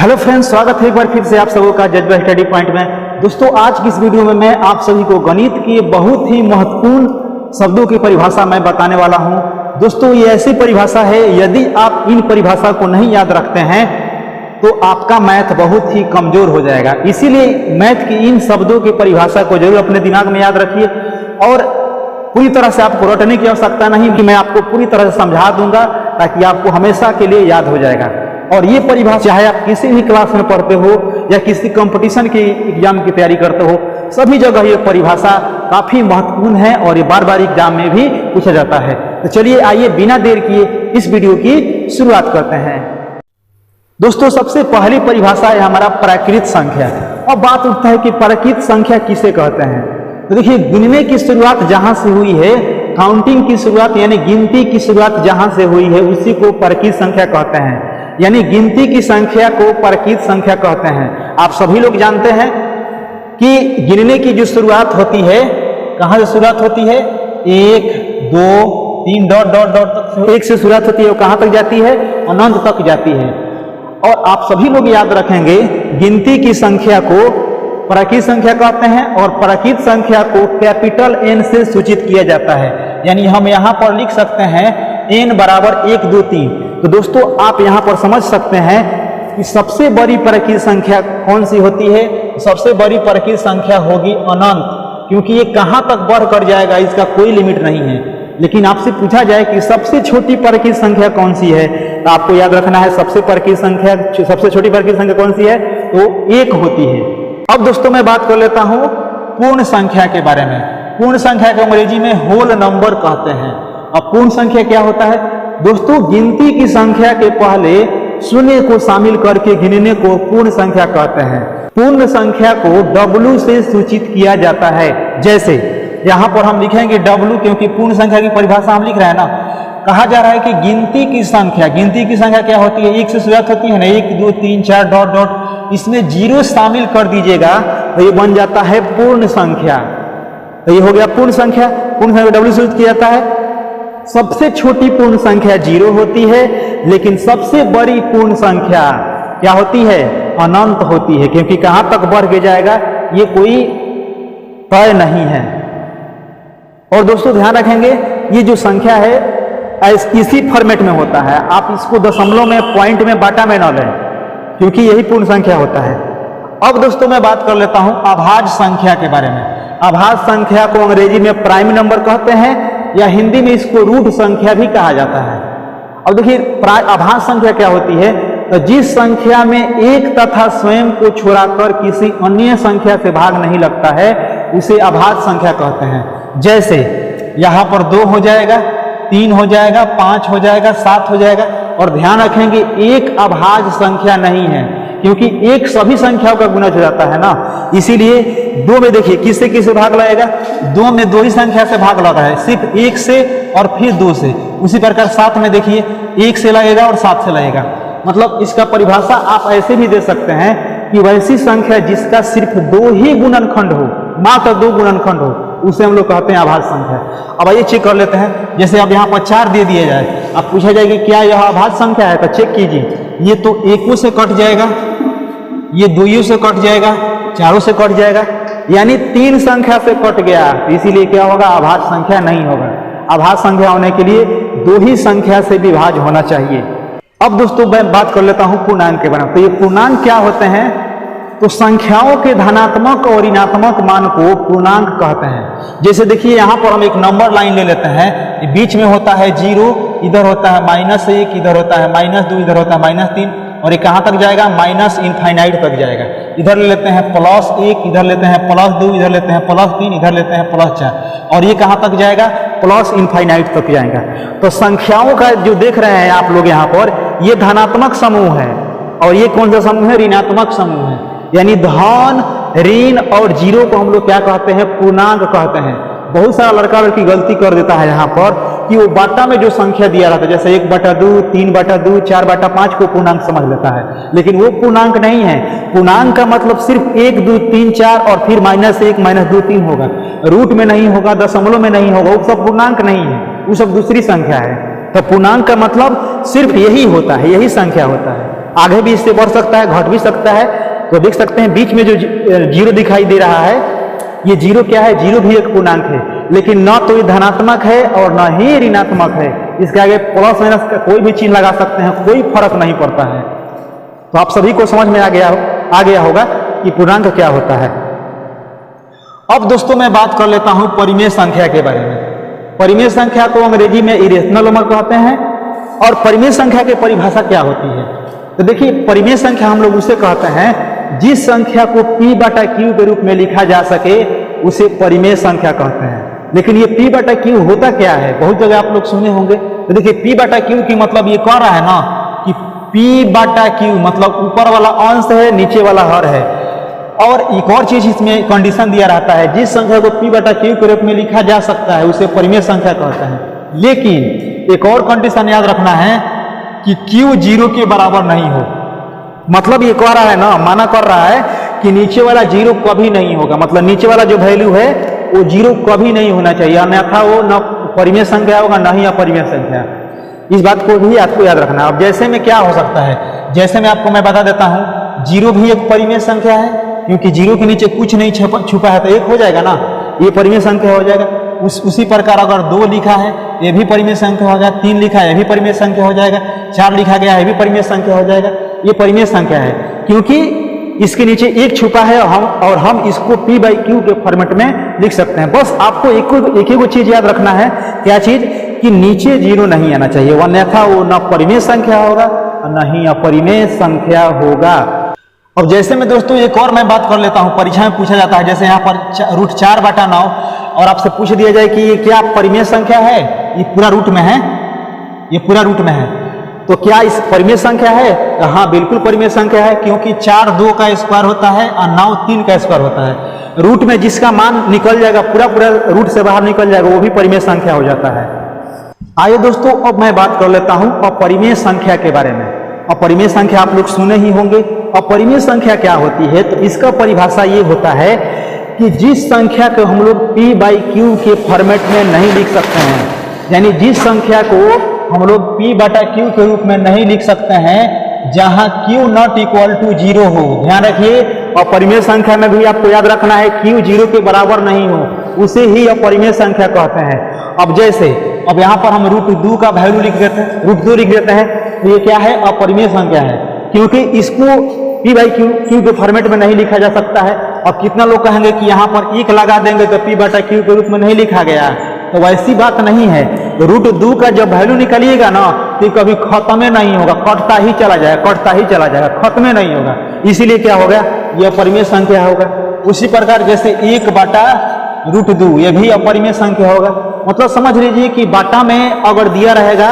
Hello friends, स्वागत है एक बार फिर से आप सबों का जज्बा स्टडी पॉइंट में। दोस्तों, आज की इस वीडियो में मैं आप सभी को गणित की बहुत ही महत्वपूर्ण शब्दों की परिभाषा मैं बताने वाला हूं। दोस्तों, ये ऐसी परिभाषा है, यदि आप इन परिभाषा को नहीं याद रखते हैं तो आपका मैथ बहुत ही कमजोर हो जाएगा। इसीलिए मैथ की इन शब्दों की परिभाषा को जरूर अपने दिमाग में याद रखिए और पूरी तरह से आपको रटने की आवश्यकता नहीं कि मैं आपको पूरी तरह से समझा दूंगा, ताकि आपको हमेशा के लिए याद हो जाएगा। और ये परिभाषा चाहे आप किसी भी क्लास में पढ़ते हो या किसी कंपटीशन के एग्जाम की तैयारी करते हो, सभी जगह ये परिभाषा काफी महत्वपूर्ण है और ये बार बार एग्जाम में भी पूछा जाता है। तो चलिए आइए बिना देर किए इस वीडियो की शुरुआत करते हैं। दोस्तों, सबसे पहली परिभाषा है हमारा प्राकृत संख्या। अब बात उठता है कि प्राकृत संख्या किसे कहते हैं। तो देखिए, गिनने की शुरुआत जहां से हुई है, काउंटिंग की शुरुआत यानी गिनती की शुरुआत जहां से हुई है, उसी को प्राकृत संख्या कहते हैं। यानी गिनती की संख्या को प्राकृत संख्या कहते हैं। आप सभी लोग जानते हैं कि गिनने की जो शुरुआत होती है, कहां से शुरुआत होती है, 1 2 3 डॉट डॉट डॉट तक एक से शुरुआत होती है, वो कहां तक जाती है, अनंत तक जाती है। और आप सभी लोग याद रखेंगे, गिनती की संख्या को प्राकृत संख्या कहते हैं और प्राकृत संख्या को कैपिटल एन से सूचित किया जाता है। यानी हम यहाँ पर लिख सकते हैं n बराबर 1 2 3। तो दोस्तों, आप यहाँ पर समझ सकते हैं कि सबसे बड़ी प्राकृत संख्या कौन सी होती है। सबसे बड़ी प्राकृत संख्या होगी अनंत, क्योंकि ये कहाँ तक बढ़ कर जाएगा इसका कोई लिमिट नहीं है। लेकिन आपसे पूछा जाए कि सबसे छोटी प्राकृत संख्या कौन सी है, तो आपको याद रखना है सबसे छोटी प्राकृत संख्या कौन सी है, तो 1 होती है। अब दोस्तों, मैं बात कर लेता हूं पूर्ण संख्या के बारे में। पूर्ण संख्या को अंग्रेजी में होल नंबर कहते हैं। अब पूर्ण संख्या क्या होता है दोस्तों, गिनती की संख्या के पहले शून्य को शामिल करके गिनने को पूर्ण संख्या कहते हैं। पूर्ण संख्या को W से सूचित किया जाता है। जैसे यहाँ पर हम लिखेंगे W, क्योंकि पूर्ण संख्या की परिभाषा हम लिख रहे हैं ना। कहा जा रहा है कि गिनती की संख्या क्या होती है, 1 से शुरुआत होती है ना, 1 2 3 4 डॉट डॉट, इसमें 0 शामिल कर दीजिएगा तो ये बन जाता है पूर्ण संख्या। तो ये हो गया पूर्ण संख्या। पूर्ण संख्या W से सूचित किया जाता है। सबसे छोटी पूर्ण संख्या 0 होती है, लेकिन सबसे बड़ी पूर्ण संख्या क्या होती है, अनंत होती है, क्योंकि कहां तक बढ़ के जाएगा ये कोई तय नहीं है। और दोस्तों, ध्यान रखेंगे, ये जो संख्या है इसी फॉर्मेट में होता है। आप इसको दशमलव में, पॉइंट में, बाटा में न लें, क्योंकि यही पूर्ण संख्या होता है। अब दोस्तों, मैं बात कर लेता हूं अभाज्य संख्या के बारे में। अभाज्य संख्या को अंग्रेजी में प्राइम नंबर कहते हैं या हिंदी में इसको रूट संख्या भी कहा जाता है। अब देखिए, अभाज्य संख्या क्या होती है, तो जिस संख्या में एक तथा स्वयं को छोड़कर किसी अन्य संख्या से भाग नहीं लगता है, उसे अभाज्य संख्या कहते हैं। जैसे यहाँ पर 2 हो जाएगा, 3 हो जाएगा, 5 हो जाएगा, 7 हो जाएगा। और ध्यान रखेंगे, एक अभाज्य संख्या नहीं है, क्योंकि एक सभी संख्याओं का गुणज हो जाता है ना। इसीलिए 2 में देखिए किससे किससे भाग लगेगा, 2 में 2 ही संख्या से भाग लग रहा है, सिर्फ 1 से और फिर 2 से। उसी प्रकार 7 में देखिए 1 से लगेगा और 7 से लगेगा। मतलब इसका परिभाषा आप ऐसे भी दे सकते हैं कि वैसी संख्या जिसका सिर्फ 2 ही गुणनखंड हो, मात्र 2 गुणनखंड हो, उसे हम लोग कहते हैं अभाज्य संख्या। अब आइए चेक कर लेते हैं। जैसे अब यहाँ पर 4 दे दिया जाए, अब पूछा जाए कि क्या यह अभाज्य संख्या है, तो चेक कीजिए। ये तो 1 से कट जाएगा, ये 2 से कट जाएगा, 4 से कट जाएगा, यानी 3 संख्या से कट गया। इसीलिए क्या होगा, अभाज्य संख्या नहीं होगा। अभाज्य संख्या होने के लिए 2 ही संख्या से विभाज्य होना चाहिए। अब दोस्तों, मैं बात कर लेता हूं पूर्णांक के बारे में। तो ये पूर्णांक क्या होते हैं, तो संख्याओं के धनात्मक और ऋणात्मक मान को पूर्णांक कहते हैं। जैसे देखिए, यहाँ पर हम एक नंबर लाइन ले लेते हैं, बीच में होता है 0, इधर होता है -1, इधर होता है -2, इधर होता है -3, और ये कहाँ तक जाएगा, माइनस इनफाइनाइट तक जाएगा। इधर ले लेते हैं +1, इधर लेते हैं +2, इधर लेते हैं +3, इधर लेते हैं +4, और ये कहाँ तक जाएगा, प्लस इनफाइनाइट तक जाएगा। तो संख्याओं का जो देख रहे हैं आप लोग यहाँ पर, ये धनात्मक समूह है और ये कौन सा समूह है, ऋणात्मक समूह है। यानी धन, ऋण और 0 को हम लोग क्या कहते हैं, पूर्णांक कहते हैं। बहुत सारा लड़का लड़की गलती कर देता है यहाँ पर कि वो बाटा में जो संख्या दिया रहता है, जैसे 1/2, 3/2, 4/5 को पूर्णांक समझ लेता है, लेकिन वो पूर्णांक नहीं है। पूर्णांक का मतलब सिर्फ 1 2 3 4 और फिर -1 -2 3 होगा, रूट में नहीं होगा, दशमलव में नहीं होगा, वो सब पूर्णांक नहीं है, वो सब दूसरी संख्या है। तो पूर्णांक का मतलब सिर्फ यही होता है, यही संख्या होता है। आगे भी इससे बढ़ सकता है, घट भी सकता है। तो देख सकते हैं बीच में जो जीरो दिखाई दे रहा है, ये जीरो क्या है? जीरो भी एक पूर्णांक है, लेकिन न तो ये धनात्मक है और न ही ऋणात्मक है। इसके आगे प्लस माइनस का कोई भी चिन्ह लगा सकते हैं, कोई फर्क नहीं पड़ता है। तो आप सभी को समझ में आ गया होगा कि पूर्णांक क्या होता है। अब दोस्तों मैं बात कर लेता हूं परिमेय संख्या के बारे में। परिमेय संख्या को अंग्रेजी में इरेशनल नंबर कहते हैं। और परिमेय संख्या की परिभाषा क्या होती है? तो देखिए, परिमेय संख्या हम लोग उसे कहते हैं जिस संख्या को p/q के रूप में लिखा जा सके उसे परिमेय संख्या कहते हैं। लेकिन ये p/q होता क्या है? बहुत जगह आप लोग सुने होंगे। तो देखिए, p/q की मतलब ये कह रहा है ना कि p/q मतलब ऊपर वाला अंश है, नीचे वाला हर है। और एक और चीज इसमें कंडीशन दिया रहता है, जिस संख्या को p/q के रूप में लिखा जा सकता है उसे परिमेय संख्या कहते हैं। लेकिन एक और कंडीशन याद रखना है कि q 0 के बराबर नहीं हो। मतलब ये कह रहा है ना, माना कर रहा है कि नीचे वाला जीरो कभी नहीं होगा, मतलब नीचे वाला जो वैल्यू है वो जीरो कभी नहीं होना चाहिए, अन्यथा वो न परिमेय संख्या होगा न ही अपरिमेय संख्या। इस बात को भी आपको याद रखना है। अब जैसे में क्या हो सकता है, जैसे में आपको मैं बता देता हूँ, जीरो भी एक परिमेय संख्या है, क्योंकि जीरो के नीचे कुछ नहीं छुपा है तो एक हो जाएगा ना, ये परिमेय संख्या हो जाएगा। उसी प्रकार अगर 2 लिखा है ये भी परिमेय संख्या हो जाएगा, 3 लिखा है ये भी परिमेय संख्या हो जाएगा, 4 लिखा गया है ये भी परिमेय संख्या हो जाएगा। ये परिमेय संख्या है क्योंकि इसके नीचे एक छुपा है और हम इसको p/q के फॉर्मेट में लिख सकते हैं। बस आपको एक ही चीज याद रखना है, क्या चीज? कि नीचे जीरो नहीं आना चाहिए, अन्यथा वो न परिमेय संख्या होगा और न ही अपरिमेय संख्या होगा। अब जैसे में दोस्तों एक और मैं बात कर लेता हूं, परीक्षा में पूछा जाता है, जैसे यहाँ पर √4/9 और आपसे पूछ दिया जाए कि ये क्या परिमेय संख्या है? ये पूरा रूट में है, ये पूरा रूट में है, तो क्या इस परिमेय संख्या है? हाँ, बिल्कुल परिमेय संख्या है, क्योंकि 4 2 का स्क्वायर होता है और 9 3 का स्क्वायर होता है। रूट में जिसका मान निकल जाएगा, पूरा रूट से बाहर निकल जाएगा, वो भी परिमेय संख्या हो जाता है। आइए दोस्तों, अब मैं बात कर लेता हूं अपरिमेय संख्या के बारे में। अपरिमेय संख्या आप लोग सुने ही होंगे। अपरिमेय संख्या क्या होती है? तो इसका परिभाषा ये होता है कि जिस संख्या को हम लोग p/q के फॉर्मेट में नहीं लिख सकते हैं, यानी जिस संख्या को हम लोग p/q के रूप में नहीं लिख सकते हैं जहां q ≠ 0 हो। ध्यान रखिए, अपरिमेय संख्या में भी आपको याद रखना है q 0 के बराबर नहीं हो, उसे ही अपरिमेय संख्या कहते हैं। अब जैसे अब यहाँ पर हम √2 का वैल्यू लिख देते हैं, √2 लिख देते हैं, तो ये क्या है? अपरिमेय संख्या है, क्योंकि इसको p/q के फॉर्मेट में नहीं लिखा जा सकता है। और कितना लोग कहेंगे कि यहाँ पर 1 लगा देंगे तो p/q के रूप में नहीं लिखा गया, तो वैसी बात नहीं है। √2 का जब वैल्यू निकालिएगा ना, तो कभी खत्म नहीं होगा, कटता ही चला जाएगा, खत्म नहीं होगा। इसीलिए क्या होगा? यह अपरिमेय संख्या होगा। उसी प्रकार जैसे 1/√2 ये भी अपरिमेय संख्या होगा। मतलब समझ लीजिए कि बाटा में अगर दिया रहेगा,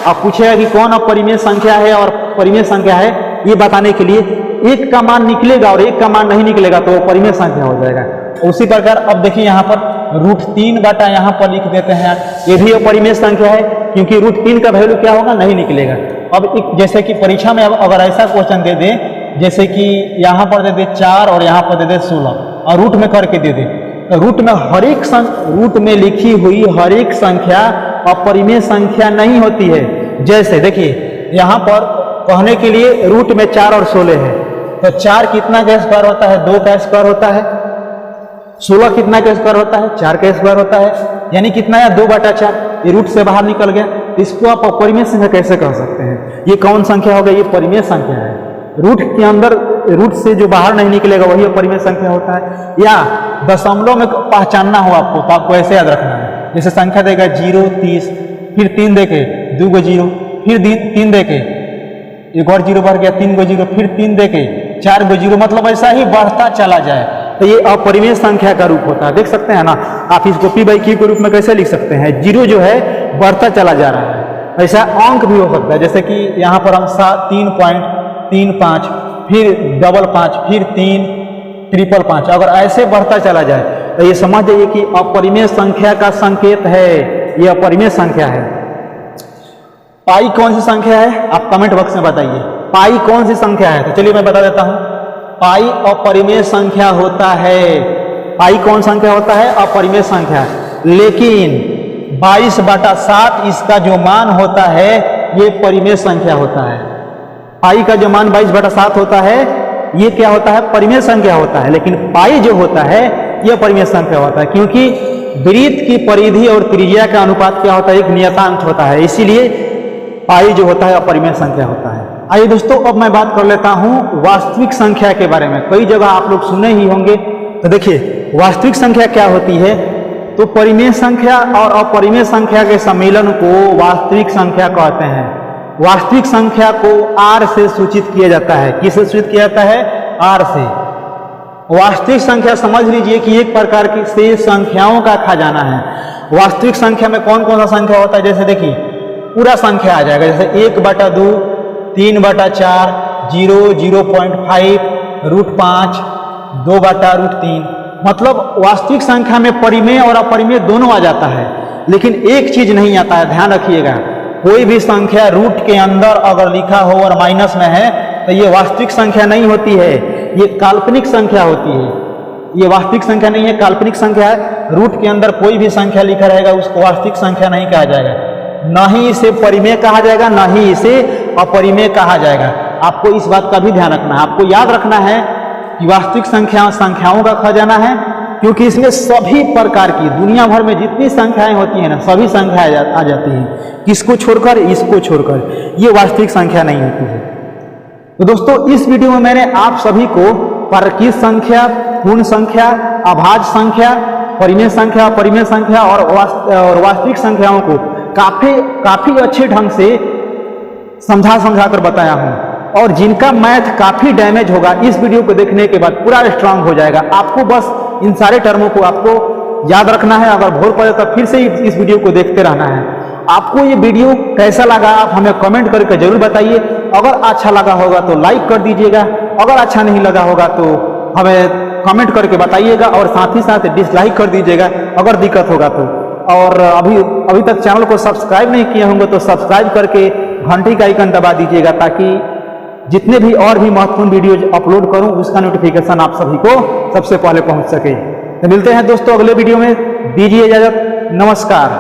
आप पूछेगा कि कौन अपरिमेय संख्या है और परिमेय संख्या है, ये बताने के लिए एक का मान निकलेगा और एक का मान नहीं निकलेगा तो वो परिमेय संख्या हो जाएगा। उसी प्रकार अब देखिए यहाँ पर √3 यहाँ पर लिख देते हैं, ये भी अपरिमेय संख्या है, क्योंकि √3 का वैल्यू क्या होगा? नहीं निकलेगा। अब जैसे कि परीक्षा में अगर ऐसा क्वेश्चन दे दे, जैसे कि यहाँ पर दे दे 4 और यहाँ पर दे दे 16 और रूट में करके दे दे, तो रूट में लिखी हुई हर एक संख्या अपरिमेय संख्या नहीं होती है। जैसे देखिए यहाँ पर कहने के लिए रूट में 4 और 16 है, तो 4 कितना का स्क्वायर होता है? 2 का स्क्वायर होता है। 16 कितना का स्क्वायर होता है? 4 का स्क्वायर होता है, यानी कितना है? 2/4। ये रूट से बाहर निकल गया, इसको आप अपरिमेय संख्या कैसे कह सकते हैं? ये कौन संख्या हो गई? ये परिमेय संख्या है। रूट के अंदर, रूट से जो बाहर नहीं निकलेगा वही अपरिमेय संख्या होता है। या दशमलव में पहचानना हो आपको, तो आपको ऐसे याद रखना है, जैसे संख्या देगा 0 30, फिर 3 देके 2 को 0, फिर 3 देके एक और 0 बढ़ गया, 3 को 0, फिर 3 देके 4 को 0, मतलब ऐसा ही बढ़ता चला जाए, तो ये अपरिमेय संख्या का रूप होता है। देख सकते हैं ना, आप इसको p/q के रूप में कैसे लिख सकते हैं? 0 जो है बढ़ता चला जा रहा है। ऐसा अंक भी हो सकता है, जैसे कि यहाँ पर हम 3.35, फिर 55, फिर 3, 555, अगर ऐसे बढ़ता चला जाए तो ये समझ जाइए कि अपरिमेय संख्या का संकेत है, ये अपरिमेय संख्या है। पाई कौन सी संख्या है? आप कमेंट बॉक्स में बताइए, पाई कौन सी संख्या है? तो चलिए मैं बता देता हूं, पाई अपरिमेय संख्या होता है। पाई कौन संख्या होता है? अपरिमेय संख्या। लेकिन 22/7 इसका जो मान होता है ये परिमेय संख्या होता है। पाई का जो मान 22/7 होता है ये क्या होता है, परिमेय संख्या होता है, लेकिन पाई जो होता है यह परिमेय संख्या होता है, क्योंकि वृत्त की परिधि और त्रिज्या का अनुपात क्या होता है, एक नियतांक होता है, इसीलिए पाई जो होता है अपरिमेय संख्या होता है। आइए दोस्तों, अब मैं बात कर लेता हूं वास्तविक संख्या के बारे में। कई जगह आप लोग सुने ही होंगे, तो देखिए वास्तविक संख्या क्या होती है। तो परिमेय संख्या और अपरिमेय संख्या के सम्मेलन को वास्तविक संख्या कहते हैं। वास्तविक संख्या को आर से सूचित किया जाता है। किससे सूचित किया जाता है, आर से। वास्तविक संख्या समझ लीजिए कि एक प्रकार की से संख्याओं का खजाना है। वास्तविक संख्या में कौन कौन सा संख्या होता है, जैसे देखिए पूरा संख्या आ जाएगा, जैसे 1/2, 3/4, 0, 0.5, √5, 2/√3। मतलब वास्तविक संख्या में परिमेय और अपरिमेय दोनों आ जाता है, लेकिन एक चीज नहीं आता है, ध्यान रखिएगा। कोई भी संख्या रूट के अंदर अगर लिखा हो और माइनस में है तो ये वास्तविक संख्या नहीं होती है, ये काल्पनिक संख्या होती है। ये वास्तविक संख्या नहीं है, काल्पनिक संख्या है। रूट के अंदर कोई भी संख्या लिखा रहेगा उसको वास्तविक संख्या नहीं कहा जाएगा। न ही इसे परिमेय कहा जाएगा, न ही इसे अपरिमेय कहा जाएगा। आपको इस बात का भी ध्यान रखना है। आपको याद रखना है कि वास्तविक संख्याओं का खजाना है, क्योंकि इसमें सभी प्रकार की दुनिया भर में जितनी संख्याएं होती हैं ना, सभी संख्याएं आ जाती हैं। किसको छोड़कर, इसको छोड़कर। ये वास्तविक संख्या नहीं होती है। तो दोस्तों, इस वीडियो में मैंने आप सभी को परकीय संख्या, पूर्ण संख्या, अभाज्य संख्या, परिमेय संख्या, अपरिमेय संख्या और वास्तविक संख्याओं को काफी अच्छे ढंग से समझा कर बताया हूं। और जिनका मैथ काफी डैमेज होगा, इस वीडियो को देखने के बाद पूरा स्ट्रांग हो जाएगा। आपको बस इन सारे टर्मों को आपको याद रखना है। अगर भूल पड़े तो फिर से इस वीडियो को देखते रहना है। आपको ये वीडियो कैसा लगा आप हमें कमेंट करके जरूर बताइए। अगर अच्छा लगा होगा तो लाइक कर दीजिएगा, अगर अच्छा नहीं लगा होगा तो हमें कमेंट करके बताइएगा, और साथ ही साथ डिसलाइक कर दीजिएगा अगर दिक्कत होगा तो। और अभी तक चैनल को सब्सक्राइब नहीं किए होंगे तो सब्सक्राइब करके घंटी का आइकन दबा दीजिएगा, ताकि जितने भी और भी महत्वपूर्ण वीडियोज अपलोड करूं उसका नोटिफिकेशन आप सभी को सबसे पहले पहुंच सके। तो मिलते हैं दोस्तों अगले वीडियो में। दीजिए इजाजत, नमस्कार।